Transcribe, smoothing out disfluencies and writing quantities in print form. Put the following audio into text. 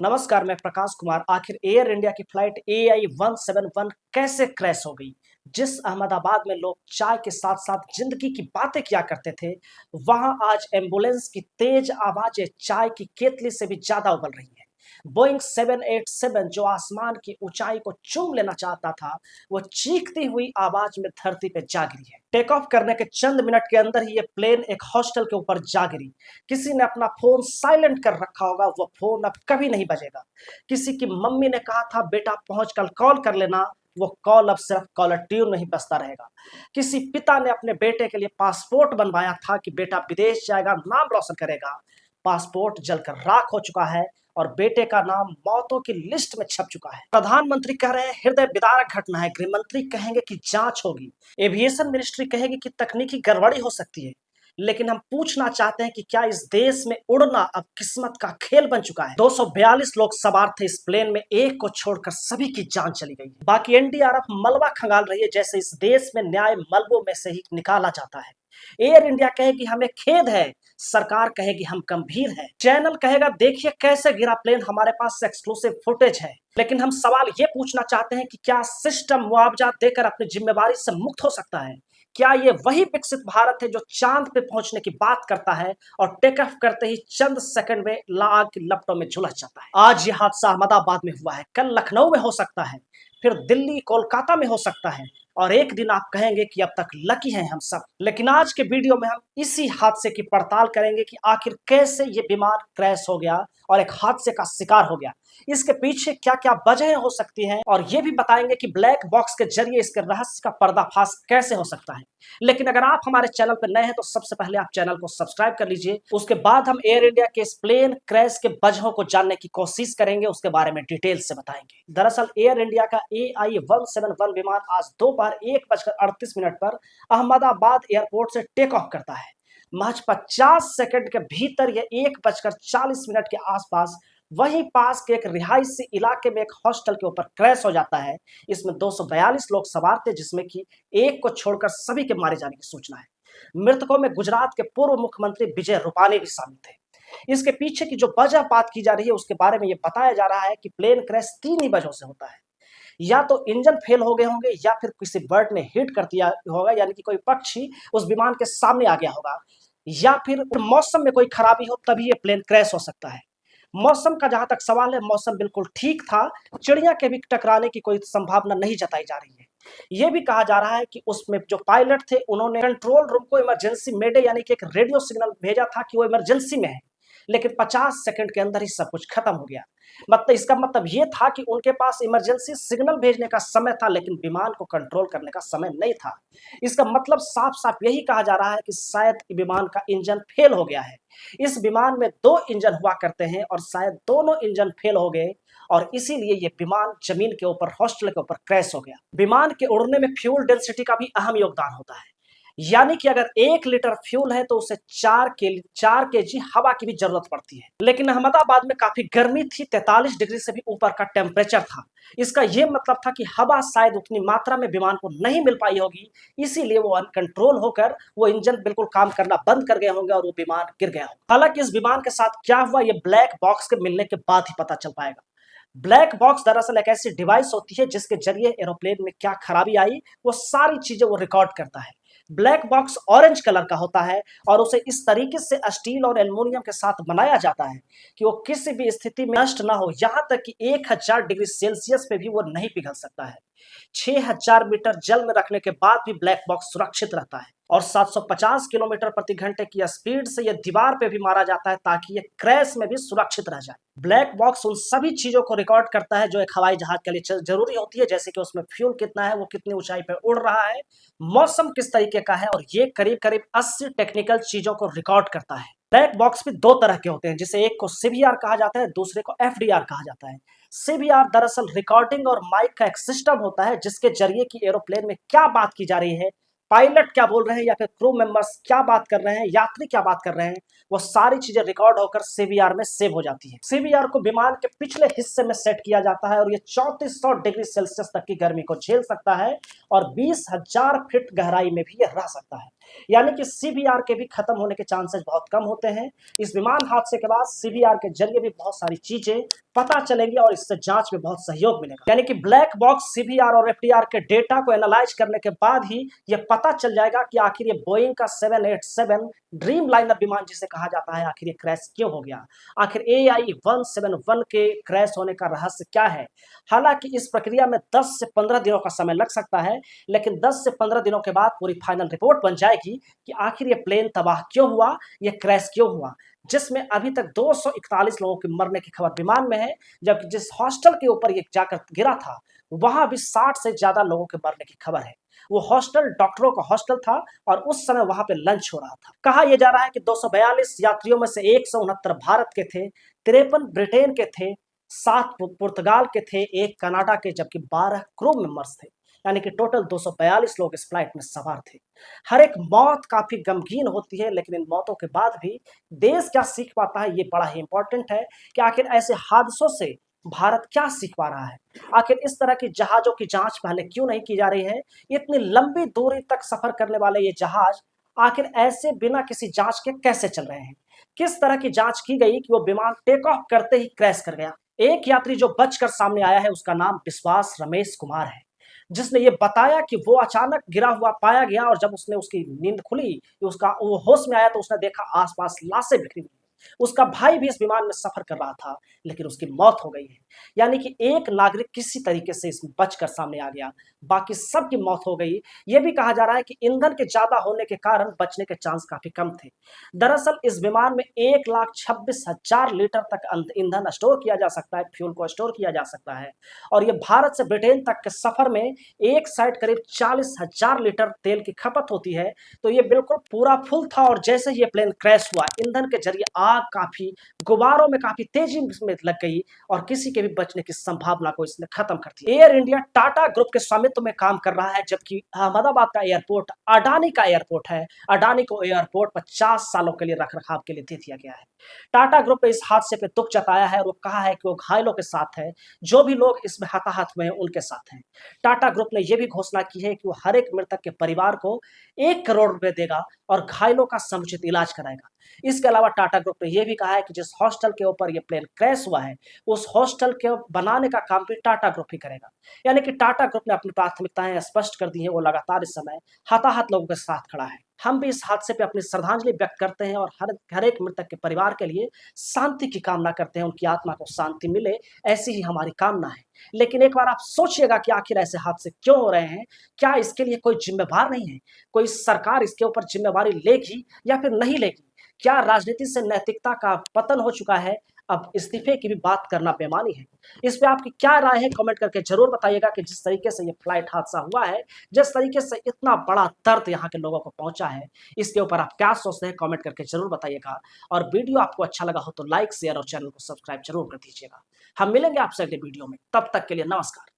नमस्कार, मैं प्रकाश कुमार। आखिर एयर इंडिया की फ्लाइट AI-171 कैसे क्रैश हो गई? जिस अहमदाबाद में लोग चाय के साथ-साथ जिंदगी की बातें किया करते थे, वहां आज एम्बुलेंस की तेज आवाजें चाय की केतली से भी ज्यादा उबल रही हैं। बोइंग 787 जो आसमान की ऊंचाई को चूम लेना चाहता था, वो चीखती हुई आवाज में धरती पे जा गिरी है। टेक ऑफ करने के चंद मिनट के अंदर ही ये प्लेन एक हॉस्टल के ऊपर जा गिरी। किसी ने अपना फोन साइलेंट कर रखा होगा, वो फोन अब कभी नहीं बजेगा। किसी की मम्मी ने कहा था बेटा पहुंच कर कॉल कर लेना, वो कॉल अब सिर्फ कॉलर ट्यून नहीं बजता रहेगा। किसी पिता ने अपने बेटे के लिए पासपोर्ट बनवाया था कि बेटा विदेश जाएगा, नाम रोशन करेगा। पासपोर्ट जलकर राख हो चुका है और बेटे का नाम मौतों की लिस्ट में छप चुका है। प्रधानमंत्री कह रहे हैं हृदय विदारक घटना है, गृह मंत्री कहेंगे कि जांच होगी, एविएशन मिनिस्ट्री कहेगी कि तकनीकी गड़बड़ी हो सकती है। लेकिन हम पूछना चाहते हैं कि क्या इस देश में उड़ना अब किस्मत का खेल बन चुका है? 242 लोग सवार थे इस प्लेन में, एक को छोड़कर सभी की जान चली गई। बाकी एनडीआरएफ मलबा खंगाल रही है, जैसे इस देश में न्याय मलबों में से ही निकाला जाता है। एयर इंडिया कहेगी हमें खेद है, सरकार कहेगी हम गंभीर है, चैनल कहेगा देखिए कैसे गिरा प्लेन, हमारे पास एक्सक्लूसिव फुटेज है। लेकिन हम सवाल ये पूछना चाहते हैं कि क्या सिस्टम मुआवजा देकर अपनी जिम्मेवारी से मुक्त हो सकता है? क्या ये वही विकसित भारत है जो चांद पे पहुंचने की बात करता है और टेक ऑफ करते ही चंद सेकंड में आग की लपटों में झुलस जाता है? आज ये हादसा अहमदाबाद में हुआ है, कल लखनऊ में हो सकता है, फिर दिल्ली कोलकाता में हो सकता है, और एक दिन आप कहेंगे कि अब तक लकी हैं हम सब। लेकिन आज के वीडियो में हम इसी हादसे की पड़ताल करेंगे कि आखिर कैसे ये विमान क्रैश हो गया और एक हादसे का शिकार हो गया, इसके पीछे क्या क्या वजहें हो सकती हैं, और ये भी बताएंगे कि ब्लैक बॉक्स के जरिए इसके रहस्य का पर्दाफाश कैसे हो सकता है। लेकिन अगर आप हमारे चैनल पर नए हैं तो सबसे पहले आप चैनल को सब्सक्राइब कर लीजिए। उसके बाद हम एयर इंडिया के इस प्लेन क्रैश के वजहों को जानने की कोशिश करेंगे, उसके बारे में डिटेल से बताएंगे। दरअसल एयर इंडिया का AI-171 विमान आज दोपहर 1:38 पर अहमदाबाद एयरपोर्ट से टेक ऑफ करता है। महज 50 सेकंड के भीतर यह 1:40 के आसपास वहीं पास के एक रिहायशी इलाके में एक हॉस्टल के ऊपर क्रैश हो जाता है। इसमें 242 लोग सवार थे, जिसमें कि एक को छोड़कर सभी के मारे जाने की सूचना है। मृतकों में गुजरात के पूर्व मुख्यमंत्री विजय रूपानी भी शामिल थे। इसके पीछे की जो वजह बात की जा रही है उसके बारे में ये बताया जा रहा है कि प्लेन क्रैश 3 ही वजहों से होता है। या तो इंजन फेल हो गए होंगे, या फिर किसी बर्ड ने हिट कर दिया होगा, यानी कि कोई पक्षी उस विमान के सामने आ गया होगा, या फिर मौसम में कोई खराबी हो तभी ये प्लेन क्रैश हो सकता है। मौसम का जहां तक सवाल है, मौसम बिल्कुल ठीक था, चिड़िया के भी टकराने की कोई संभावना नहीं जताई जा रही है। यह भी कहा जा रहा है कि उसमें जो पायलट थे उन्होंने कंट्रोल रूम को इमरजेंसी मेडे यानी कि एक रेडियो सिग्नल भेजा था कि वो इमरजेंसी में है, लेकिन 50 सेकंड के अंदर ही सब कुछ खत्म हो गया। मतलब इसका मतलब ये था कि उनके पास इमरजेंसी सिग्नल भेजने का समय था, लेकिन विमान को कंट्रोल करने का समय नहीं था। इसका मतलब साफ साफ यही कहा जा रहा है कि शायद विमान का इंजन फेल हो गया है। इस विमान में 2 इंजन हुआ करते हैं और शायद दोनों इंजन फेल हो गए, और इसीलिए ये विमान जमीन के ऊपर हॉस्टल के ऊपर क्रैश हो गया। विमान के उड़ने में फ्यूल डेंसिटी का भी अहम योगदान होता है, यानी कि अगर 1 लीटर फ्यूल है तो उसे 4 केजी हवा की भी जरूरत पड़ती है। लेकिन अहमदाबाद में काफी गर्मी थी, 43 डिग्री से भी ऊपर का टेम्परेचर था। इसका यह मतलब था कि हवा शायद उतनी मात्रा में विमान को नहीं मिल पाई होगी, इसीलिए वो अनकंट्रोल होकर वो इंजन बिल्कुल काम करना बंद कर गए होंगे और वो विमान गिर गया होगा। हालांकि इस विमान के साथ क्या हुआ ये ब्लैक बॉक्स के मिलने के बाद ही पता चल पाएगा। ब्लैक बॉक्स दरअसल एक ऐसी डिवाइस होती है जिसके जरिए एरोप्लेन में क्या खराबी आई वो सारी चीजें वो रिकॉर्ड करता है। ब्लैक बॉक्स ऑरेंज कलर का होता है और उसे इस तरीके से स्टील और एल्युमिनियम के साथ बनाया जाता है कि वो किसी भी स्थिति में नष्ट ना हो, यहां तक कि 1000 डिग्री सेल्सियस पे भी वो नहीं पिघल सकता है। 6000 मीटर जल में रखने के बाद भी ब्लैक बॉक्स सुरक्षित रहता है, और 750 किलोमीटर प्रति घंटे की स्पीड से यह दीवार पे भी मारा जाता है ताकि ये क्रैश में भी सुरक्षित रह जाए। ब्लैक बॉक्स उन सभी चीजों को रिकॉर्ड करता है जो एक हवाई जहाज के लिए जरूरी होती है, जैसे कि उसमें फ्यूल कितना है, वो कितनी ऊंचाई पे उड़ रहा है, मौसम किस तरीके का है, और ये करीब करीब 80 टेक्निकल चीजों को रिकॉर्ड करता है। ब्लैक बॉक्स भी 2 तरह के होते हैं, जिसे एक को सीवीआर कहा जाता है, दूसरे को एफडीआर कहा जाता है। सीवीआर दरअसल रिकॉर्डिंग और माइक का एक सिस्टम होता है जिसके जरिए कि एरोप्लेन में क्या बात की जा रही है, पायलट क्या बोल रहे हैं, या फिर क्रू मेंबर्स क्या बात कर रहे हैं, यात्री क्या बात कर रहे हैं, वो सारी चीजें रिकॉर्ड होकर सीवीआर में सेव हो जाती है। सीवीआर को विमान के पिछले हिस्से में सेट किया जाता है और ये 3400 डिग्री सेल्सियस तक की गर्मी को झेल सकता है और 20,000 फीट गहराई में भी ये रह सकता है। यानी कि सीबीआर के भी खत्म होने के चांसेस बहुत कम होते हैं। इस विमान हादसे के बाद सीबीआर के जरिए भी बहुत सारी चीजें पता चलेंगी और इससे जांच में बहुत सहयोग मिलेगा। यानी कि ब्लैक बॉक्स सीबीआर और एफडीआर के डेटा को एनालाइज करने के बाद ही यह पता चल जाएगा कि आखिर ये बोइंग का 787 ड्रीम लाइनर विमान जिसे कहा जाता है आखिर ये क्रैश क्यों हो गया, आखिर AI 171 के क्रैश होने का रहस्य क्या है। हालांकि इस प्रक्रिया में 10 से 15 दिनों का समय लग सकता है, लेकिन 10 से 15 दिनों के बाद पूरी फाइनल रिपोर्ट बन जाएगी कि आखिर ये प्लेन तबाह क्यों हुआ, ये क्रैश क्यों हुआ, जिसमें अभी तक 241 लोगों के मरने की खबर विमान में है, जबकि जिस हॉस्टल के ऊपर ये जाकर गिरा था वहां भी 60 से ज्यादा लोगों के मरने की खबर है। वो हॉस्टल डॉक्टरों का हॉस्टल था और उस समय वहां पे लंच हो रहा था। कहा यह जा रहा है कि 242 यात्रियों में से 169 भारत के थे, 53 ब्रिटेन के थे, 7 पुर्तगाल के थे, 1 कनाडा के, जबकि 12 क्रू मेंबर्स थे। यानी कि टोटल 242 लोग इस फ्लाइट में सवार थे। हर एक मौत काफी गमगीन होती है, लेकिन इन मौतों के बाद भी देश क्या सीख पाता है ये बड़ा ही इंपॉर्टेंट है कि आखिर ऐसे हादसों से भारत क्या सीख पा रहा है। आखिर इस तरह की जहाजों की जांच पहले क्यों नहीं की जा रही है। इतनी लंबी दूरी तक सफर करने वाले ये जहाज आखिर ऐसे बिना किसी जांच के कैसे चल रहे हैं। किस तरह की जांच की गई कि वो विमान टेक ऑफ करते ही क्रैश कर गया। एक यात्री जो बचकर सामने आया है उसका नाम विश्वास रमेश कुमार है, जिसने ये बताया कि वो अचानक गिरा हुआ पाया गया और जब उसने उसकी नींद खुली, उसका वो होश में आया तो उसने देखा आसपास लाशें बिखरी हुई। उसका भाई भी इस विमान में सफर कर रहा था, लेकिन उसकी मौत हो गई है। यानी कि एक नागरिक किसी तरीके से इसमें बचकर सामने आ गया, बाकी सबकी मौत हो गई। ये भी कहा जा रहा है कि ईंधन के ज्यादा होने के कारण बचने के चांस काफी कम थे। दरअसल इस विमान में 1,26,000 लीटर तक ईंधन स्टोर किया जा सकता है, फ्यूल को स्टोर किया जा सकता है। और ये भारत से ब्रिटेन तक के सफर में एक साइड करीब 40,000 लीटर तेल की खपत होती है। तो ये बिल्कुल पूरा फुल था और जैसे ही ये प्लेन क्रैश हुआ ईंधन के जरिए आग काफी गुबारों में काफी तेजी में लग गई और किसी के भी बचने की संभावना को इसने खत्म कर दिया। एयर इंडिया टाटा ग्रुप के स्वामित्व में काम कर रहा है, जबकि अहमदाबाद का एयरपोर्ट अडानी का एयरपोर्ट है। अडानी को एयरपोर्ट 50 सालों के लिए रखरखाव के लिए दे दिया गया है। टाटा ग्रुप ने इस हादसे पे दुख जताया है और वो कहा है कि वो घायलों के साथ है, जो भी लोग इसमें हताहत हुए हैं उनके साथ हैं। टाटा ग्रुप ने यह भी घोषणा की है कि वो हर एक मृतक के परिवार को 1 करोड़ रुपए देगा और घायलों का समुचित इलाज कराएगा। इसके अलावा टाटा ग्रुप ने यह भी कहा है कि जिस हॉस्टल के ऊपर यह प्लेन क्रैश हुआ है उस हॉस्टल के बनाने का काम भी टाटा ग्रुप ही करेगा। यानी कि टाटा ग्रुप ने अपनी प्राथमिकताएं स्पष्ट कर दी है, वो लगातार इस समय हताहत लोगों के साथ खड़ा है। हम भी इस हादसे पे अपनी श्रद्धांजलि व्यक्त करते हैं और हर एक मृतक के परिवार के लिए शांति की कामना करते हैं, उनकी आत्मा को शांति मिले, ऐसी ही हमारी कामना है। लेकिन एक बार आप सोचिएगा कि आखिर ऐसे हादसे क्यों हो रहे हैं। क्या इसके लिए कोई जिम्मेवार नहीं है? कोई सरकार इसके ऊपर जिम्मेवारी लेगी या फिर नहीं लेगी? क्या राजनीति से नैतिकता का पतन हो चुका है? अब इस्तीफे की भी बात करना बेमानी है। इस पे आपकी क्या राय है कमेंट करके जरूर बताइएगा कि जिस तरीके से ये फ्लाइट हादसा हुआ है, जिस तरीके से इतना बड़ा दर्द यहाँ के लोगों को पहुंचा है, इसके ऊपर आप क्या सोचते हैं कमेंट करके जरूर बताइएगा। और वीडियो आपको अच्छा लगा हो तो लाइक शेयर और चैनल को सब्सक्राइब जरूर कर दीजिएगा। हम मिलेंगे आपसे अगले वीडियो में, तब तक के लिए नमस्कार।